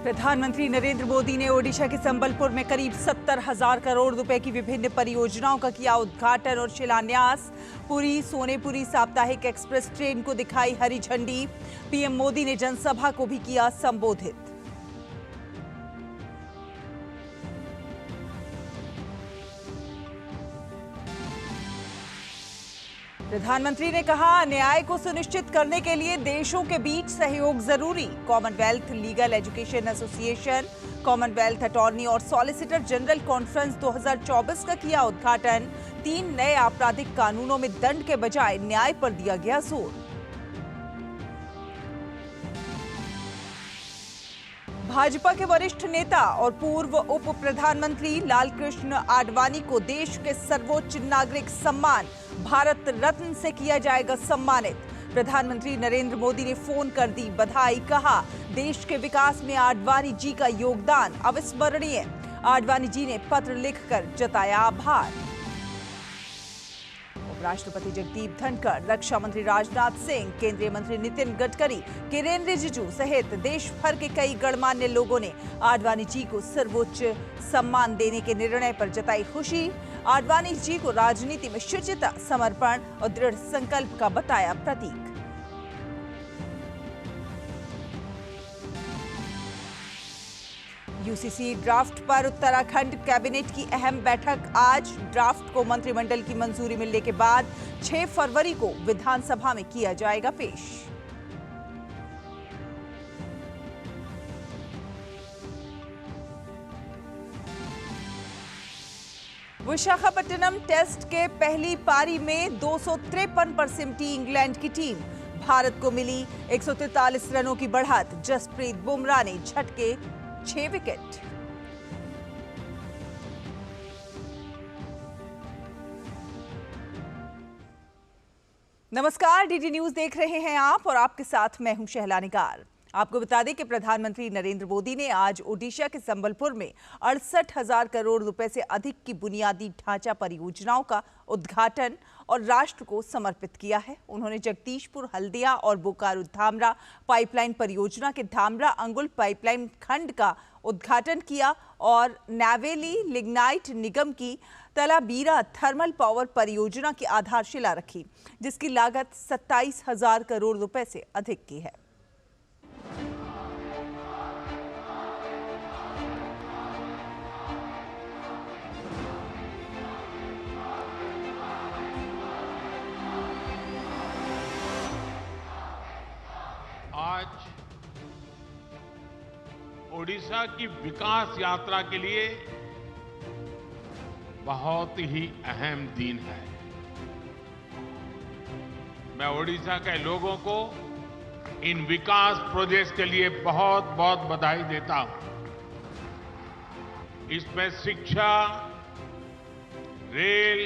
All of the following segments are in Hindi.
प्रधानमंत्री नरेंद्र मोदी ने ओडिशा के संबलपुर में करीब 70,000 करोड़ रुपए की विभिन्न परियोजनाओं का किया उद्घाटन और शिलान्यास। पुरी सोनेपुरी साप्ताहिक एक्सप्रेस ट्रेन को दिखाई हरी झंडी। पीएम मोदी ने जनसभा को भी किया संबोधित। प्रधानमंत्री ने कहा, न्याय को सुनिश्चित करने के लिए देशों के बीच सहयोग जरूरी। Commonwealth legal education association, Commonwealth attorney और सॉलिसिटर जनरल कॉन्फ्रेंस 2024 का किया उद्घाटन। 3 नए आपराधिक कानूनों में दंड के बजाय न्याय पर दिया गया जोर। भाजपा के वरिष्ठ नेता और पूर्व उप प्रधानमंत्री लालकृष्ण आडवाणी को देश के सर्वोच्च नागरिक सम्मान भारत रत्न से किया जाएगा सम्मानित। प्रधानमंत्री नरेंद्र मोदी ने फोन कर दी बधाई। कहा, देश के विकास में आडवाणी जी का योगदान अविस्मरणीय। आडवाणी जी ने पत्र लिखकर जताया आभार। राष्ट्रपति जगदीप धनखड़, रक्षा मंत्री राजनाथ सिंह, केंद्रीय मंत्री नितिन गडकरी, किरेन रिजिजू सहित देश भर के कई गणमान्य लोगों ने आडवाणी जी को सर्वोच्च सम्मान देने के निर्णय पर जताई खुशी। आडवाणी जी को राजनीति में शुचिता, समर्पण और दृढ़ संकल्प का बताया प्रतीक। यूसीसी ड्राफ्ट पर उत्तराखंड कैबिनेट की अहम बैठक आज। ड्राफ्ट को मंत्रिमंडल की मंजूरी मिलने के बाद 6 फरवरी को विधानसभा में किया जाएगा पेश। विशाखापट्टनम टेस्ट के पहली पारी में 253 पर सिमटी इंग्लैंड की टीम। भारत को मिली 143 रनों की बढ़त। जसप्रीत बुमराह ने झटके 6 विकेट। नमस्कार, डीडी न्यूज देख रहे हैं आप और आपके साथ मैं हूं शहला निगार। आपको बता दें कि प्रधानमंत्री नरेंद्र मोदी ने आज ओडिशा के संबलपुर में 68,000 करोड़ रुपए से अधिक की बुनियादी ढांचा परियोजनाओं का उद्घाटन और राष्ट्र को समर्पित किया है। उन्होंने जगदीशपुर हल्दिया और बोकारो धामरा पाइपलाइन परियोजना के धामरा अंगुल पाइपलाइन खंड का उद्घाटन किया और नैवेली लिग्नाइट निगम की तलाबीरा थर्मल पावर परियोजना की आधारशिला रखी, जिसकी लागत 27,000 करोड़ रुपए से अधिक की है। आज ओडिशा की विकास यात्रा के लिए बहुत ही अहम दिन है। मैं ओडिशा के लोगों को इन विकास प्रोजेक्ट्स के लिए बहुत बहुत बधाई देता हूं। इसमें शिक्षा, रेल,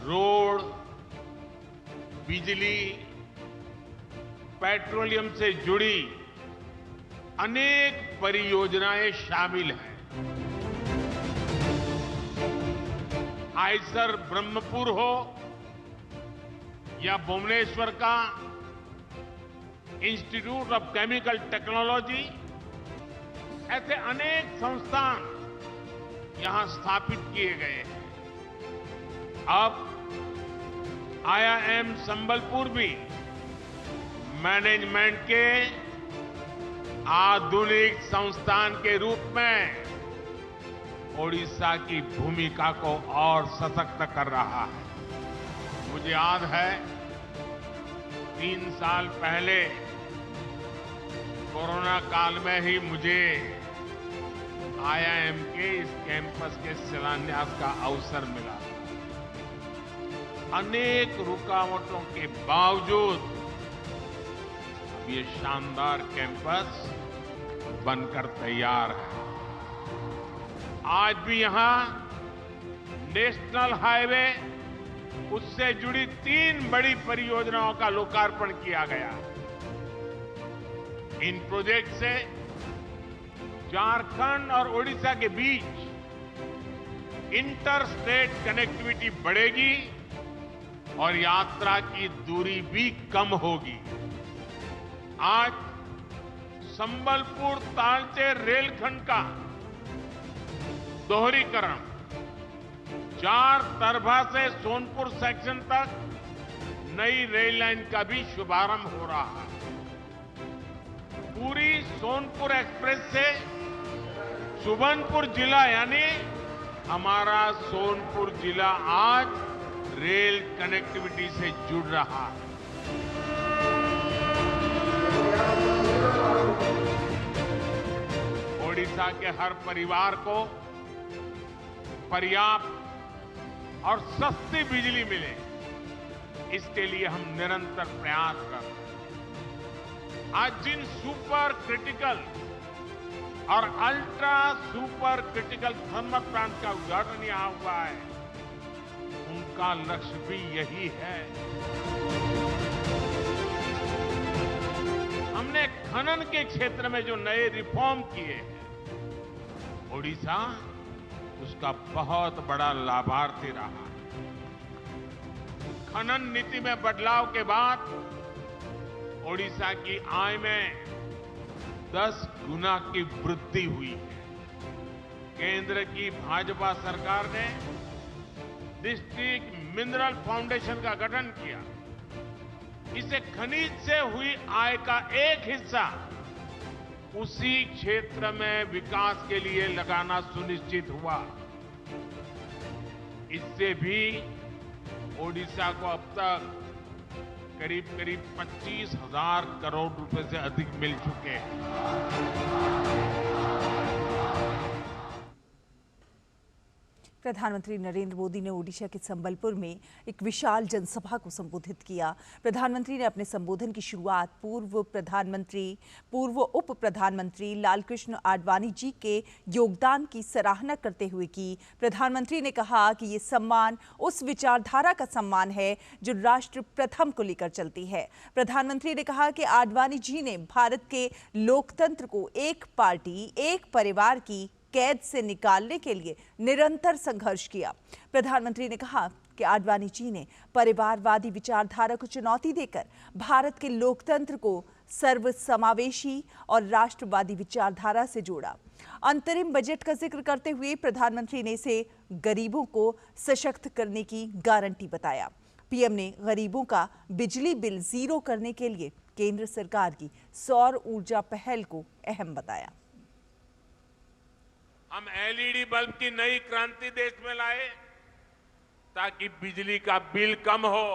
रोड, बिजली, पेट्रोलियम से जुड़ी अनेक परियोजनाएं शामिल हैं। आयसर ब्रह्मपुर हो या भुवनेश्वर का इंस्टीट्यूट ऑफ केमिकल टेक्नोलॉजी, ऐसे अनेक संस्थान यहां स्थापित किए गए हैं। अब IIM संबलपुर भी मैनेजमेंट के आधुनिक संस्थान के रूप में ओडिशा की भूमिका को और सशक्त कर रहा है। मुझे याद है 3 साल पहले कोरोना काल में ही मुझे IIM के इस कैंपस के शिलान्यास का अवसर मिला। अनेक रुकावटों के बावजूद ये शानदार कैंपस बनकर तैयार है। आज भी यहां नेशनल हाईवे, उससे जुड़ी 3 बड़ी परियोजनाओं का लोकार्पण किया गया। इन प्रोजेक्ट से झारखंड और ओडिशा के बीच इंटर स्टेट कनेक्टिविटी बढ़ेगी और यात्रा की दूरी भी कम होगी। आज संबलपुर तालचेर रेलखंड का दोहरीकरण, चार तरफा से सोनपुर सेक्शन तक नई रेल लाइन का भी शुभारंभ हो रहा है। पूरी सोनपुर एक्सप्रेस से सुबर्णपुर जिला यानी हमारा सोनपुर जिला आज रेल कनेक्टिविटी से जुड़ रहा है। ओडिशा के हर परिवार को पर्याप्त और सस्ती बिजली मिले, इसके लिए हम निरंतर प्रयास कर रहे हैं। आज जिन सुपर क्रिटिकल और ultra super critical thermal plant का उद्घाटन यहां हुआ है, उनका लक्ष्य भी यही है। हमने खनन के क्षेत्र में जो नए रिफॉर्म किए हैं, ओडिशा उसका बहुत बड़ा लाभार्थी रहा है। खनन नीति में बदलाव के बाद ओडिशा की आय में 10 गुना की वृद्धि हुई है। केंद्र की भाजपा सरकार ने डिस्ट्रिक्ट मिनरल फाउंडेशन का गठन किया। इसे खनिज से हुई आय का एक हिस्सा उसी क्षेत्र में विकास के लिए लगाना सुनिश्चित हुआ। इससे भी ओडिशा को अब तक करीब 25,000 करोड़ रुपए से अधिक मिल चुके हैं। प्रधानमंत्री नरेंद्र मोदी ने ओडिशा के संबलपुर में एक विशाल जनसभा को संबोधित किया। प्रधानमंत्री ने अपने संबोधन की शुरुआत पूर्व उप प्रधानमंत्री लालकृष्ण आडवाणी जी के योगदान की सराहना करते हुए की। प्रधानमंत्री ने कहा कि ये सम्मान उस विचारधारा का सम्मान है जो राष्ट्र प्रथम को लेकर चलती है। प्रधानमंत्री ने कहा कि आडवाणी जी ने भारत के लोकतंत्र को एक पार्टी, एक परिवार की कैद से निकालने के लिए निरंतर संघर्ष किया। प्रधानमंत्री ने कहा कि आडवाणी जी ने परिवारवादी विचारधारा को चुनौती देकर भारत के लोकतंत्र को सर्वसमावेशी और राष्ट्रवादी विचारधारा से जोड़ा। अंतरिम बजट का जिक्र करते हुए प्रधानमंत्री ने इसे गरीबों को सशक्त करने की गारंटी बताया। पीएम ने गरीबों का बिजली बिल जीरो करने के लिए केंद्र सरकार की सौर ऊर्जा पहल को अहम बताया। हम एलईडी बल्ब की नई क्रांति देश में लाए ताकि बिजली का बिल कम हो।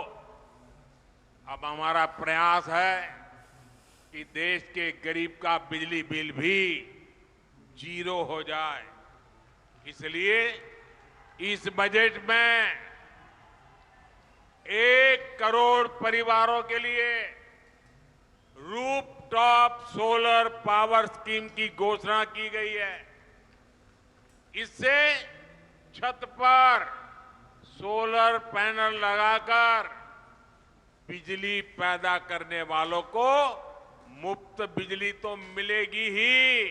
अब हमारा प्रयास है कि देश के गरीब का बिजली बिल भी जीरो हो जाए। इसलिए इस बजट में 1 करोड़ परिवारों के लिए रूफटॉप सोलर पावर स्कीम की घोषणा की गई है। इससे छत पर सोलर पैनल लगाकर बिजली पैदा करने वालों को मुफ्त बिजली तो मिलेगी ही,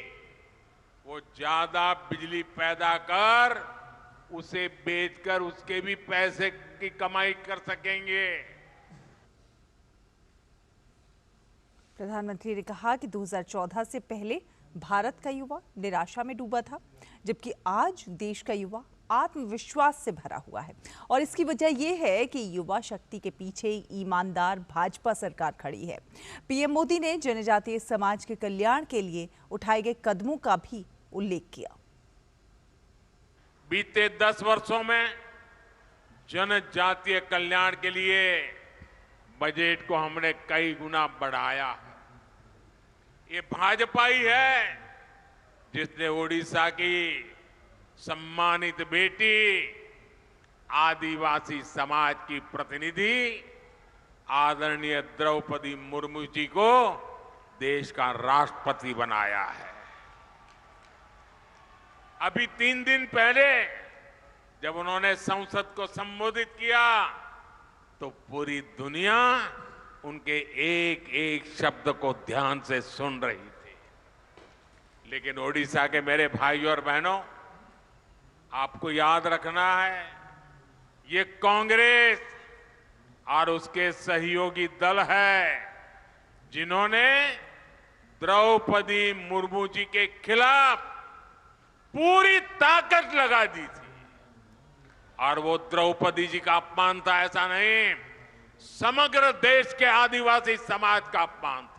वो ज्यादा बिजली पैदा कर उसे बेचकर उसके भी पैसे की कमाई कर सकेंगे। प्रधानमंत्री ने कहा कि 2014 से पहले भारत का युवा निराशा में डूबा था, जबकि आज देश का युवा आत्मविश्वास से भरा हुआ है और इसकी वजह यह है कि युवा शक्ति के पीछे ईमानदार भाजपा सरकार खड़ी है। पीएम मोदी ने जनजातीय समाज के कल्याण के लिए उठाए गए कदमों का भी उल्लेख किया। बीते 10 वर्षों में जनजातीय कल्याण के लिए बजट को हमने कई गुना बढ़ाया है। ये भाजपा ही है जिसने ओडिशा की सम्मानित बेटी आदिवासी समाज की प्रतिनिधि आदरणीय द्रौपदी मुर्मू जी को देश का राष्ट्रपति बनाया है। अभी 3 दिन पहले जब उन्होंने संसद को संबोधित किया तो पूरी दुनिया उनके एक एक शब्द को ध्यान से सुन रही थी। लेकिन ओडिशा के मेरे भाइयों और बहनों, आपको याद रखना है, ये कांग्रेस और उसके सहयोगी दल है जिन्होंने द्रौपदी मुर्मू जी के खिलाफ पूरी ताकत लगा दी थी। और वो द्रौपदी जी का अपमान था ऐसा नहीं, समग्र देश के आदिवासी समाज का अपमान था।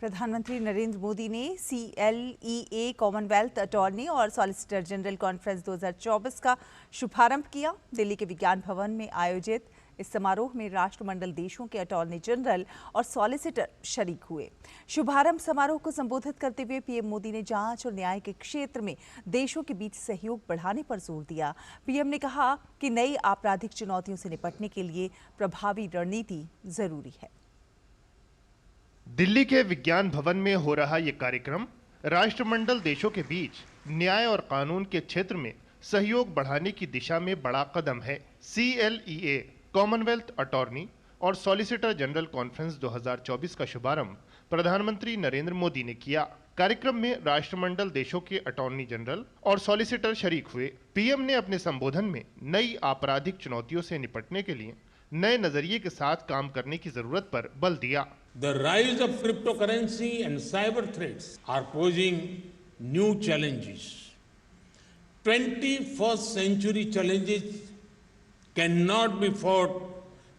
प्रधानमंत्री नरेंद्र मोदी ने CLEA कॉमनवेल्थ अटॉर्नी और सॉलिसिटर जनरल कॉन्फ्रेंस 2024 का शुभारंभ किया। दिल्ली के विज्ञान भवन में आयोजित इस समारोह में राष्ट्रमंडल देशों के अटॉर्नी जनरल और सॉलिसिटर शरीक हुए। शुभारंभ समारोह को संबोधित करते हुए पीएम मोदी ने जांच और न्याय के क्षेत्र में देशों के बीच सहयोग बढ़ाने पर जोर दिया। पीएम ने कहा कि नई आपराधिक चुनौतियों से निपटने के लिए प्रभावी रणनीति जरूरी है। दिल्ली के विज्ञान भवन में हो रहा ये कार्यक्रम राष्ट्रमंडल देशों के बीच न्याय और कानून के क्षेत्र में सहयोग बढ़ाने की दिशा में बड़ा कदम है। CLEA कॉमनवेल्थ अटॉर्नी और सॉलिसिटर जनरल कॉन्फ्रेंस 2024 का शुभारंभ प्रधानमंत्री नरेंद्र मोदी ने किया। कार्यक्रम में राष्ट्रमंडल देशों के अटॉर्नी जनरल और सॉलिसिटर शरीक हुए। पीएम ने अपने संबोधन में नई आपराधिक चुनौतियों से निपटने के लिए नए नजरिए के साथ काम करने की जरूरत पर बल दिया। The rise of cryptocurrency and cyber threats are posing new challenges. 21st century challenges cannot be fought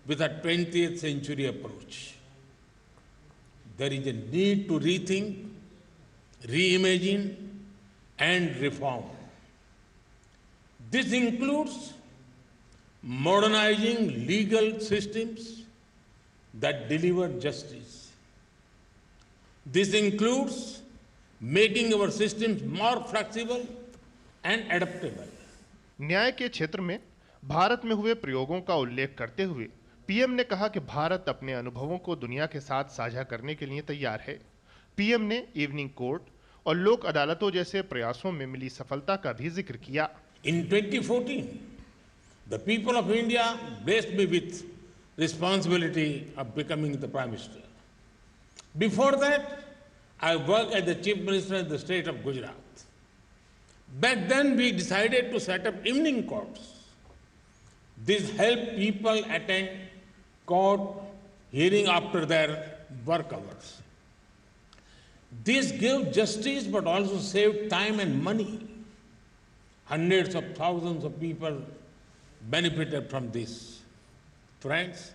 with a 20th century approach. There is a need to rethink, reimagine, and reform. This includes modernizing legal systems that deliver justice. This includes making our systems more flexible and adaptable. न्याय के क्षेत्र में भारत में हुए प्रयोगों का उल्लेख करते हुए पीएम ने कहा कि भारत अपने अनुभवों को दुनिया के साथ साझा करने के लिए तैयार है। पीएम ने इवनिंग कोर्ट और लोक अदालतों जैसे प्रयासों में मिली सफलता का भी जिक्र किया। In 2014, the people of India blessed me with responsibility of becoming the Prime Minister. Before that, I worked as the Chief Minister in the state of Gujarat. Back then, we decided to set up evening courts. This helped people attend court hearing after their work hours. This gave justice but also saved time and money. Hundreds of thousands of people benefited from this. Friends,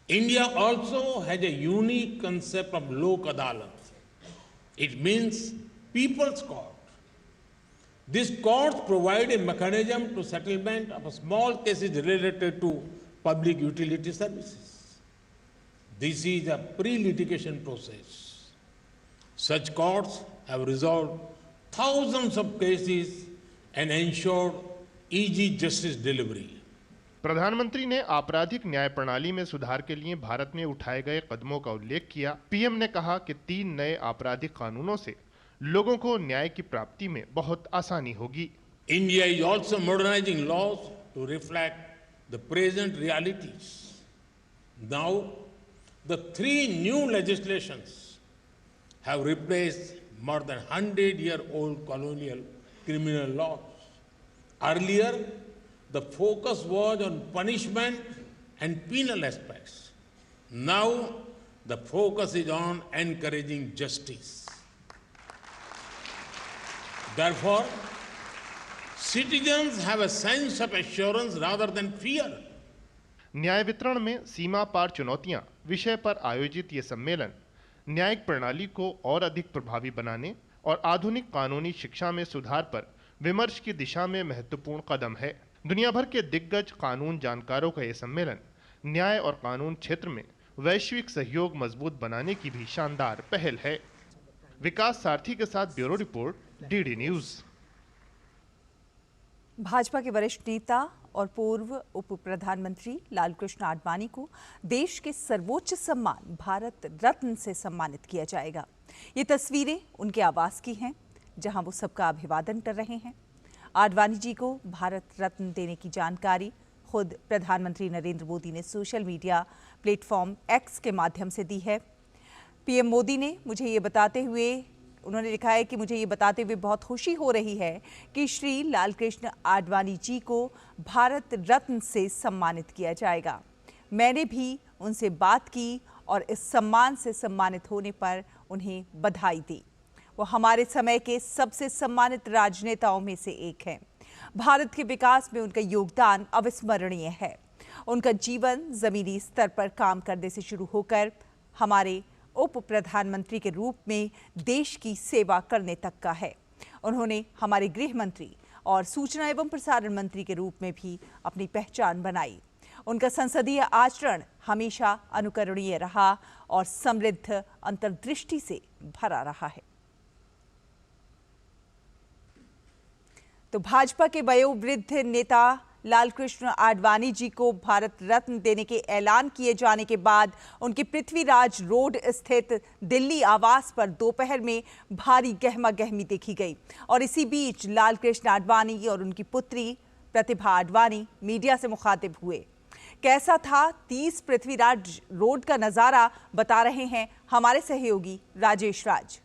India also has a unique concept of Lok Adalat. It means people's court. These courts provide a mechanism to settlement of small cases related to public utility services. This is a pre-litigation process. Such courts have resolved thousands of cases and ensured easy justice delivery. प्रधानमंत्री ने आपराधिक न्याय प्रणाली में सुधार के लिए भारत में उठाए गए कदमों का उल्लेख किया। पीएम ने कहा कि 3 नए आपराधिक कानूनों से लोगों को न्याय की प्राप्ति में बहुत आसानी होगी। India is also modernizing laws to reflect the present realities. Now, the 3 new legislations have replaced more than 100-year-old colonial criminal laws. Earlier, the focus was on punishment and penal aspects. Now, the focus is on encouraging justice. Therefore, citizens have a sense of assurance rather than fear. न्याय वितरण में सीमा पार चुनौतियां विषय पर आयोजित ये सम्मेलन न्यायिक प्रणाली को और अधिक प्रभावी बनाने और आधुनिक कानूनी शिक्षा में सुधार पर विमर्श की दिशा में महत्वपूर्ण कदम है। दुनिया भर के दिग्गज कानून जानकारों का यह सम्मेलन न्याय और कानून क्षेत्र में वैश्विक सहयोग मजबूत बनाने की भी शानदार पहल है। विकास सारथी के साथ bureau report, DD news. Bhajpa के वरिष्ठ नेता और पूर्व उप प्रधानमंत्री लालकृष्ण आडवाणी को देश के सर्वोच्च सम्मान भारत रत्न से सम्मानित किया जाएगा। ये तस्वीरें उनके आवास की हैं, जहां वो सबका अभिवादन कर रहे हैं। आडवाणी जी को भारत रत्न देने की जानकारी खुद प्रधानमंत्री नरेंद्र मोदी ने सोशल मीडिया प्लेटफॉर्म एक्स के माध्यम से दी है। पीएम मोदी ने मुझे ये बताते हुए उन्होंने लिखा है कि मुझे ये बताते हुए बहुत खुशी हो रही है कि श्री लालकृष्ण आडवाणी जी को भारत रत्न से सम्मानित किया जाएगा। मैंने भी उनसे बात की और इस सम्मान से सम्मानित होने पर उन्हें बधाई दी। वो हमारे समय के सबसे सम्मानित राजनेताओं में से एक हैं। भारत के विकास में उनका योगदान अविस्मरणीय है। उनका जीवन जमीनी स्तर पर काम करने से शुरू होकर हमारे उप प्रधानमंत्री के रूप में देश की सेवा करने तक का है। उन्होंने हमारे गृह मंत्री और सूचना एवं प्रसारण मंत्री के रूप में भी अपनी पहचान बनाई। उनका संसदीय आचरण हमेशा अनुकरणीय रहा और समृद्ध अंतर्दृष्टि से भरा रहा है। तो भाजपा के वयोवृद्ध नेता लालकृष्ण आडवाणी जी को भारत रत्न देने के ऐलान किए जाने के बाद उनके पृथ्वीराज रोड स्थित दिल्ली आवास पर दोपहर में भारी गहमागहमी देखी गई और इसी बीच लालकृष्ण आडवाणी और उनकी पुत्री प्रतिभा आडवाणी मीडिया से मुखातिब हुए। कैसा था 30 पृथ्वीराज रोड का नजारा, बता रहे हैं हमारे सहयोगी राजेश राज।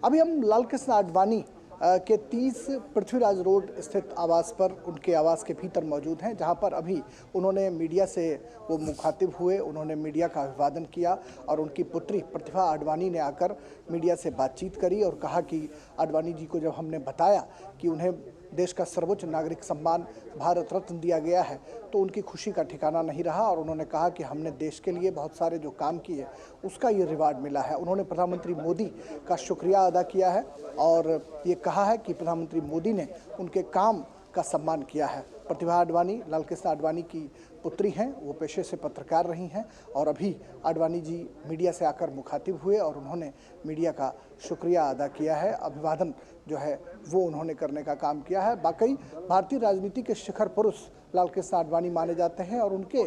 अभी हम लालकृष्ण आडवाणी के 30 पृथ्वीराज रोड स्थित आवास पर उनके आवास के भीतर मौजूद हैं, जहां पर अभी उन्होंने मीडिया से वो मुखातिब हुए। उन्होंने मीडिया का अभिवादन किया और उनकी पुत्री प्रतिभा आडवाणी ने आकर मीडिया से बातचीत करी और कहा कि आडवाणी जी को जब हमने बताया कि उन्हें देश का सर्वोच्च नागरिक सम्मान भारत रत्न दिया गया है तो उनकी खुशी का ठिकाना नहीं रहा और उन्होंने कहा कि हमने देश के लिए बहुत सारे जो काम किए उसका ये रिवार्ड मिला है। उन्होंने प्रधानमंत्री मोदी का शुक्रिया अदा किया है और ये कहा है कि प्रधानमंत्री मोदी ने उनके काम का सम्मान किया है। प्रतिभा आडवाणी लालकृष्ण आडवाणी की पुत्री हैं, वो पेशे से पत्रकार रही हैं और अभी आडवाणी जी मीडिया से आकर मुखातिब हुए और उन्होंने मीडिया का शुक्रिया अदा किया है। अभिवादन जो है वो उन्होंने करने का काम किया है। वाकई भारतीय राजनीति के शिखर पुरुष लालकृष्ण आडवाणी माने जाते हैं और उनके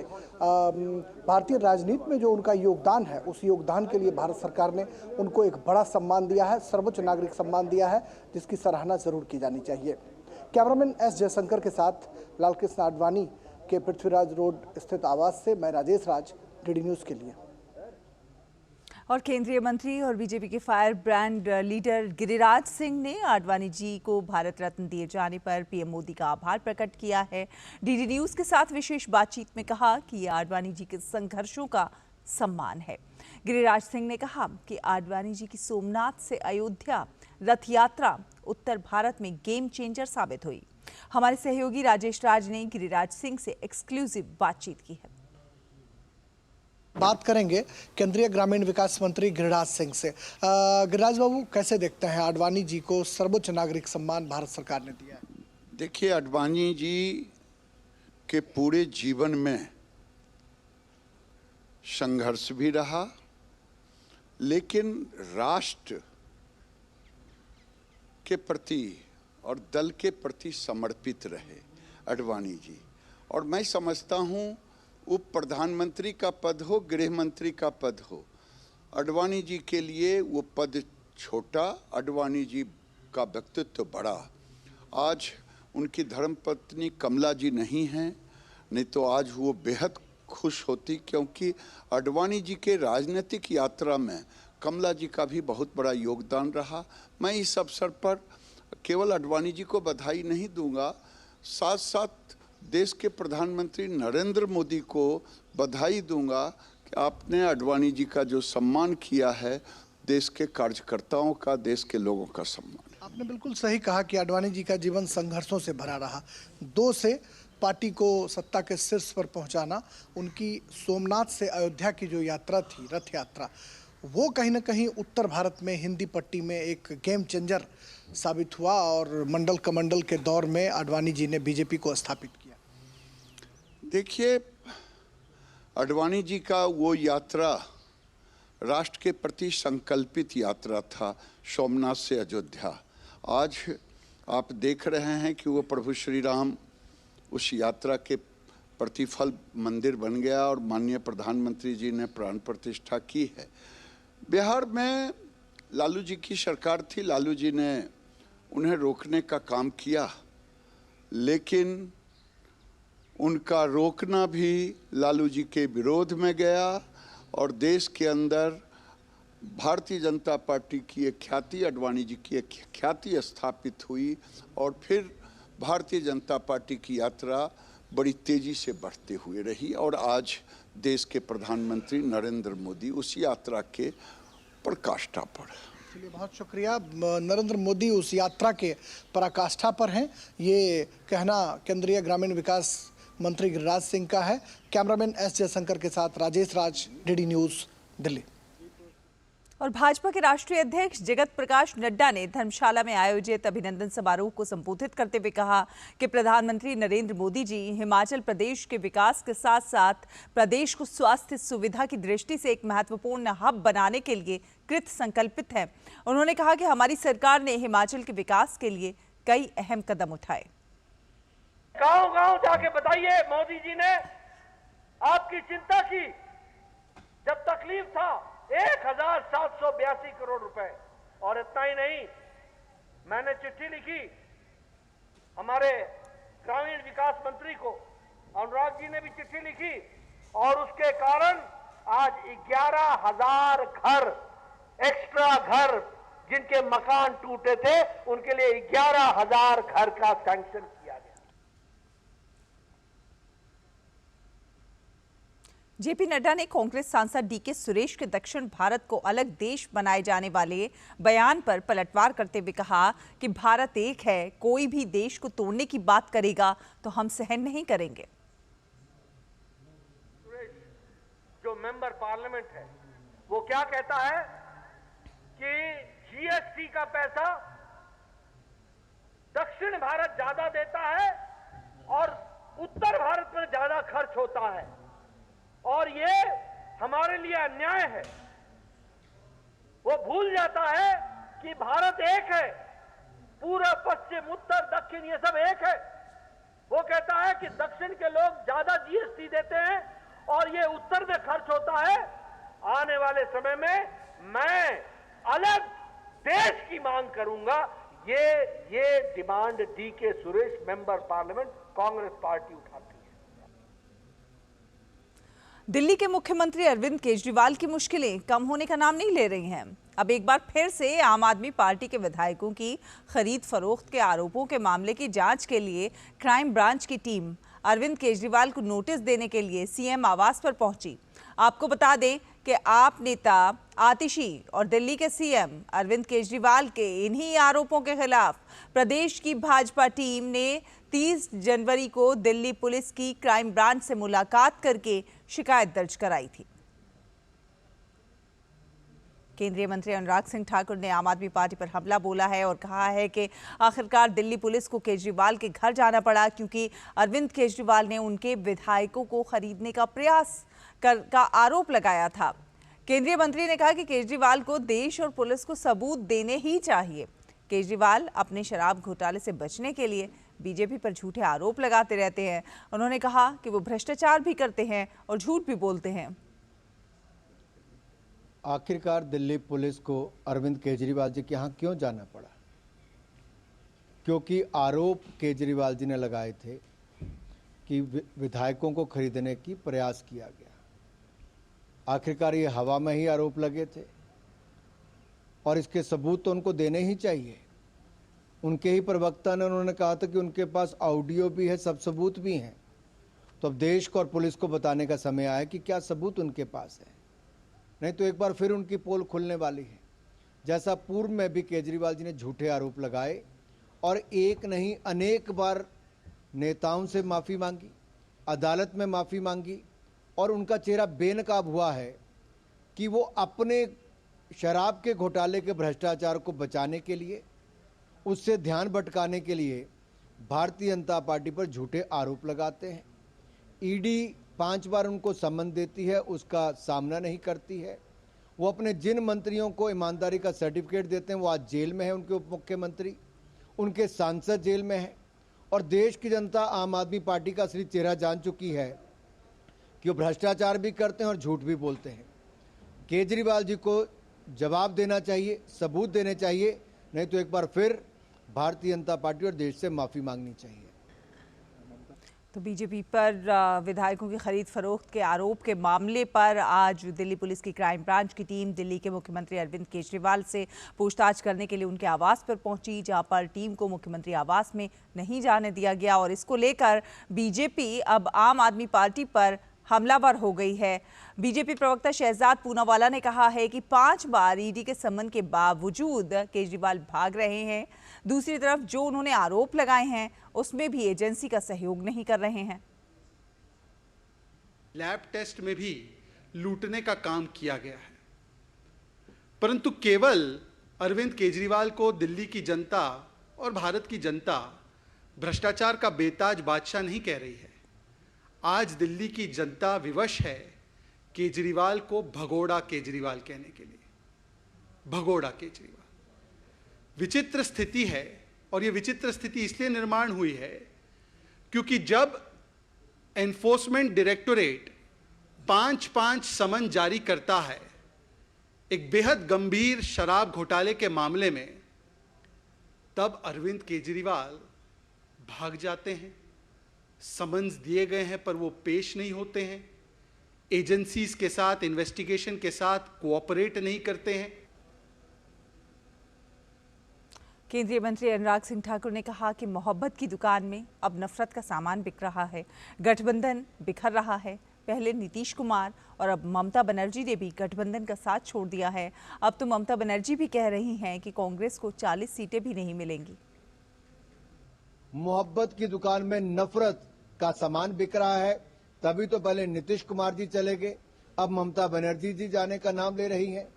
भारतीय राजनीति में जो उनका योगदान है उस योगदान के लिए भारत सरकार ने उनको एक बड़ा सम्मान दिया है, सर्वोच्च नागरिक सम्मान दिया है, जिसकी सराहना जरूर की जानी चाहिए। कैमरामैन एस जयशंकर के साथ लालकृष्ण आडवाणी के पृथ्वीराज रोड स्थित आवास से मैं राजेश राज, डीडी न्यूज़ के लिए। और केंद्रीय मंत्री और बीजेपी के fire brand leader Giriraj Singh ने आडवाणी जी को भारत रत्न दिए जाने पर पीएम मोदी का आभार प्रकट किया है। डीडी न्यूज़ के साथ विशेष बातचीत में कहा कि ये आडवाणी जी के संघर्षों का सम्मान है। गिरिराज सिंह ने कहा कि आडवाणी जी की सोमनाथ से अयोध्या रथ यात्रा उत्तर भारत में गेम चेंजर साबित हुई। हमारे सहयोगी राजेश राज ने गिरिराज सिंह से एक्सक्लूसिव बातचीत की है। बात करेंगे केंद्रीय ग्रामीण विकास मंत्री गिरिराज सिंह से। गिरिराज बाबू, कैसे देखते हैं आडवाणी जी को सर्वोच्च नागरिक सम्मान भारत सरकार ने दिया है? देखिए, आडवाणी जी के पूरे जीवन में संघर्ष भी रहा, लेकिन राष्ट्र के प्रति और दल के प्रति समर्पित रहे आडवाणी जी। और मैं समझता हूं उप प्रधानमंत्री का पद हो, गृह मंत्री का पद हो, आडवाणी जी के लिए वो पद छोटा, आडवाणी जी का व्यक्तित्व बड़ा। आज उनकी धर्मपत्नी कमला जी नहीं हैं, नहीं तो आज वो बेहद खुश होती, क्योंकि आडवाणी जी के राजनीतिक यात्रा में कमला जी का भी बहुत बड़ा योगदान रहा। मैं इस अवसर पर केवल आडवाणी जी को बधाई नहीं दूंगा, साथ साथ देश के प्रधानमंत्री नरेंद्र मोदी को बधाई दूंगा कि आपने आडवाणी जी का जो सम्मान किया है, देश के कार्यकर्ताओं का, देश के लोगों का सम्मान है। आपने बिल्कुल सही कहा कि आडवाणी जी का जीवन संघर्षों से भरा रहा। 2 से पार्टी को सत्ता के शीर्ष पर पहुंचाना, उनकी सोमनाथ से अयोध्या की जो यात्रा थी, रथ यात्रा, वो कहीं ना कहीं उत्तर भारत में हिंदी पट्टी में एक गेम चेंजर साबित हुआ और मंडल कमंडल के दौर में आडवाणी जी ने बीजेपी को स्थापित किया। देखिए, आडवाणी जी का वो यात्रा राष्ट्र के प्रति संकल्पित यात्रा था, सोमनाथ से अयोध्या। आज आप देख रहे हैं कि वो प्रभु श्री राम उस यात्रा के प्रतिफल मंदिर बन गया और माननीय प्रधानमंत्री जी ने प्राण प्रतिष्ठा की है। बिहार में लालू जी की सरकार थी, लालू जी ने उन्हें रोकने का काम किया, लेकिन उनका रोकना भी लालू जी के विरोध में गया और देश के अंदर भारतीय जनता पार्टी की एक ख्याति, आडवाणी जी की एक ख्याति स्थापित हुई और फिर भारतीय जनता पार्टी की यात्रा बड़ी तेजी से बढ़ते हुए रही और आज देश के प्रधानमंत्री नरेंद्र मोदी उस यात्रा के पराकाष्ठा पर। चलिए, बहुत शुक्रिया। नरेंद्र मोदी उस यात्रा के पराकाष्ठा पर हैं, ये कहना केंद्रीय ग्रामीण विकास मंत्री गिरिराज सिंह का है। कैमरामैन एस जयशंकर के साथ राजेश राज, डीडी न्यूज़, दिल्ली। और भाजपा के राष्ट्रीय अध्यक्ष जगत प्रकाश नड्डा ने धर्मशाला में आयोजित अभिनंदन समारोह को संबोधित करते हुए कहा कि प्रधानमंत्री नरेंद्र मोदी जी हिमाचल प्रदेश के विकास के साथ साथ प्रदेश को स्वास्थ्य सुविधा की दृष्टि से एक महत्वपूर्ण हब बनाने के लिए कृत संकल्पित है। उन्होंने कहा कि हमारी सरकार ने हिमाचल के विकास के लिए कई अहम कदम उठाए। गांव-गांव जाके बताइए, मोदी जी ने आपकी चिंता की। जब तकलीफ था 1782 करोड़ रुपए, और इतना ही नहीं, मैंने चिट्ठी लिखी हमारे ग्रामीण विकास मंत्री को, अनुराग जी ने भी चिट्ठी लिखी, और उसके कारण आज 11,000 घर, एक्स्ट्रा घर, जिनके मकान टूटे थे उनके लिए 11,000 घर का सैंक्शन किया गया। जेपी नड्डा ने कांग्रेस सांसद डीके सुरेश के दक्षिण भारत को अलग देश बनाए जाने वाले बयान पर पलटवार करते हुए कहा कि भारत एक है, कोई भी देश को तोड़ने की बात करेगा तो हम सहन नहीं करेंगे। सुरेश जो मेंबर पार्लियामेंट है वो क्या कहता है कि जीएसटी का पैसा दक्षिण भारत ज्यादा देता है और उत्तर भारत में ज्यादा खर्च होता है, और ये हमारे लिए अन्याय है। वो भूल जाता है कि भारत एक है, पूरा पश्चिम उत्तर दक्षिण ये सब एक है। वो कहता है कि दक्षिण के लोग ज्यादा जीएसटी देते हैं और ये उत्तर में खर्च होता है। आने वाले समय में मैं अलग देश की मांग करूंगा। ये demand DK Suresh member parliament Congress party उठाती है। दिल्ली के मुख्यमंत्री अरविंद केजरीवाल की मुश्किलें कम होने का नाम नहीं ले रही हैं। अब एक बार फिर से आम आदमी पार्टी के विधायकों की खरीद फरोख्त के आरोपों के मामले की जांच के लिए क्राइम ब्रांच की टीम अरविंद केजरीवाल को नोटिस देने के लिए सीएम आवास पर पहुंची। आपको बता दें कि आप नेता आतिशी और दिल्ली के सीएम अरविंद केजरीवाल के इन्हीं आरोपों के खिलाफ प्रदेश की भाजपा टीम ने 30 जनवरी को दिल्ली पुलिस की क्राइम ब्रांच से मुलाकात करके शिकायत दर्ज कराई थी। केंद्रीय मंत्री अनुराग सिंह ठाकुर ने आम आदमी पार्टी पर हमला बोला है और कहा है कि आखिरकार दिल्ली पुलिस को केजरीवाल के घर जाना पड़ा क्योंकि अरविंद केजरीवाल ने उनके विधायकों को खरीदने का प्रयास का आरोप लगाया था। केंद्रीय मंत्री ने कहा कि केजरीवाल को देश और पुलिस को सबूत देने ही चाहिए। केजरीवाल अपने शराब घोटाले से बचने के लिए बीजेपी पर झूठे आरोप लगाते रहते हैं। उन्होंने कहा कि वो भ्रष्टाचार भी करते हैं और झूठ भी बोलते हैं। आखिरकार दिल्ली पुलिस को अरविंद केजरीवाल जी के यहाँ क्यों जाना पड़ा? क्योंकि आरोप केजरीवाल जी ने लगाए थे कि विधायकों को खरीदने की प्रयास किया गया। आखिरकार ये हवा में ही आरोप लगे थे और इसके सबूत तो उनको देने ही चाहिए। उनके ही प्रवक्ता ने उन्होंने कहा था कि उनके पास ऑडियो भी है, सब सबूत भी हैं। तो अब देश को और पुलिस को बताने का समय आया कि क्या सबूत उनके पास है, नहीं तो एक बार फिर उनकी पोल खुलने वाली है। जैसा पूर्व में भी केजरीवाल जी ने झूठे आरोप लगाए और एक नहीं अनेक बार नेताओं से माफ़ी मांगी, अदालत में माफ़ी मांगी और उनका चेहरा बेनकाब हुआ है कि वो अपने शराब के घोटाले के भ्रष्टाचार को बचाने के लिए, उससे ध्यान भटकाने के लिए भारतीय जनता पार्टी पर झूठे आरोप लगाते हैं। ईडी 5 बार उनको सम्मन देती है, उसका सामना नहीं करती है। वो अपने जिन मंत्रियों को ईमानदारी का सर्टिफिकेट देते हैं वो आज जेल में है, उनके उप मुख्यमंत्री, उनके सांसद जेल में हैं और देश की जनता आम आदमी पार्टी का असली चेहरा जान चुकी है कि वो भ्रष्टाचार भी करते हैं और झूठ भी बोलते हैं। केजरीवाल जी को जवाब देना चाहिए, सबूत देने चाहिए, नहीं तो एक बार फिर भारतीय जनता पार्टी और देश से माफ़ी मांगनी चाहिए। तो बीजेपी पर विधायकों की खरीद फरोख्त के आरोप के मामले पर आज दिल्ली पुलिस की क्राइम ब्रांच की टीम दिल्ली के मुख्यमंत्री अरविंद केजरीवाल से पूछताछ करने के लिए उनके आवास पर पहुंची, जहां पर टीम को मुख्यमंत्री आवास में नहीं जाने दिया गया और इसको लेकर बीजेपी अब आम आदमी पार्टी पर हमलावर हो गई है। बीजेपी प्रवक्ता शहजाद पूनावाला ने कहा है कि 5 बार ईडी के समन के बावजूद केजरीवाल भाग रहे हैं। दूसरी तरफ जो उन्होंने आरोप लगाए हैं उसमें भी एजेंसी का सहयोग नहीं कर रहे हैं। लैब टेस्ट में भी लूटने का काम किया गया है, परंतु केवल अरविंद केजरीवाल को दिल्ली की जनता और भारत की जनता भ्रष्टाचार का बेताज बादशाह नहीं कह रही है। आज दिल्ली की जनता विवश है केजरीवाल को भगोड़ा केजरीवाल कहने के लिए। भगोड़ा केजरीवाल विचित्र स्थिति है, और यह विचित्र स्थिति इसलिए निर्माण हुई है क्योंकि जब एनफोर्समेंट डायरेक्टोरेट 5-5 समन जारी करता है एक बेहद गंभीर शराब घोटाले के मामले में, तब अरविंद केजरीवाल भाग जाते हैं। समन्स दिए गए हैं पर वो पेश नहीं होते हैं, एजेंसीज के साथ, इन्वेस्टिगेशन के साथ कोऑपरेट नहीं करते हैं। केंद्रीय मंत्री अनुराग सिंह ठाकुर ने कहा कि मोहब्बत की दुकान में अब नफरत का सामान बिक रहा है, गठबंधन बिखर रहा है। पहले नीतीश कुमार और अब ममता बनर्जी ने भी गठबंधन का साथ छोड़ दिया है। अब तो ममता बनर्जी भी कह रही हैं कि कांग्रेस को 40 सीटें भी नहीं मिलेंगी। मोहब्बत की दुकान में नफरत का सामान बिक रहा है, तभी तो पहले नीतीश कुमार जी चले गए, अब ममता बनर्जी जी जाने का नाम ले रही हैं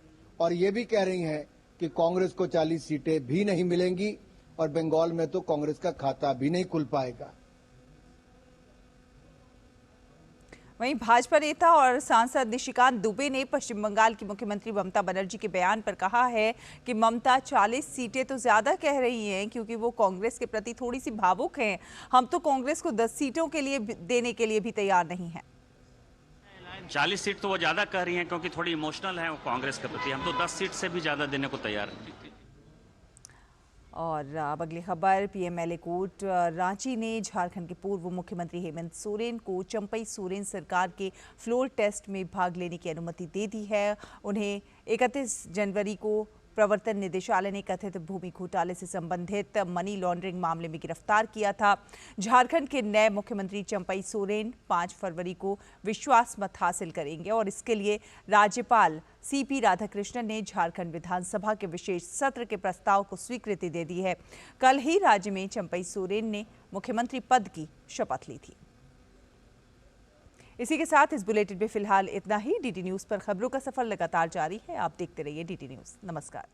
और ये भी कह रही हैं कि कांग्रेस को 40 सीटें भी नहीं मिलेंगी और बंगाल में तो कांग्रेस का खाता भी नहीं खुल पाएगा। वहीं भाजपा नेता और सांसद निशिकांत दुबे ने पश्चिम बंगाल की मुख्यमंत्री ममता बनर्जी के बयान पर कहा है कि ममता 40 सीटें तो ज्यादा कह रही हैं क्योंकि वो कांग्रेस के प्रति थोड़ी सी भावुक हैं। हम तो कांग्रेस को 10 सीटों के लिए देने के लिए भी तैयार नहीं हैं। 40 सीट तो वो ज्यादा कह रही हैं क्योंकि थोड़ी इमोशनल है वो कांग्रेस के प्रति। हम तो 10 सीट से भी ज्यादा देने को तैयार हैं। और अब अगली खबर, पीएमएलए कोर्ट रांची ने झारखंड के पूर्व मुख्यमंत्री हेमंत सोरेन को चंपई सोरेन सरकार के फ्लोर टेस्ट में भाग लेने की अनुमति दे दी है। उन्हें 31 जनवरी को प्रवर्तन निदेशालय ने कथित भूमि घोटाले से संबंधित मनी लॉन्ड्रिंग मामले में गिरफ्तार किया था। झारखंड के नए मुख्यमंत्री चंपई सोरेन 5 फरवरी को विश्वास मत हासिल करेंगे और इसके लिए राज्यपाल सीपी राधाकृष्णन ने झारखंड विधानसभा के विशेष सत्र के प्रस्ताव को स्वीकृति दे दी है। कल ही राज्य में चंपई सोरेन ने मुख्यमंत्री पद की शपथ ली थी। इसी के साथ इस बुलेटिन में फिलहाल इतना ही। डीडी न्यूज़ पर खबरों का सफर लगातार जारी है। आप देखते रहिए डीडी न्यूज़। नमस्कार।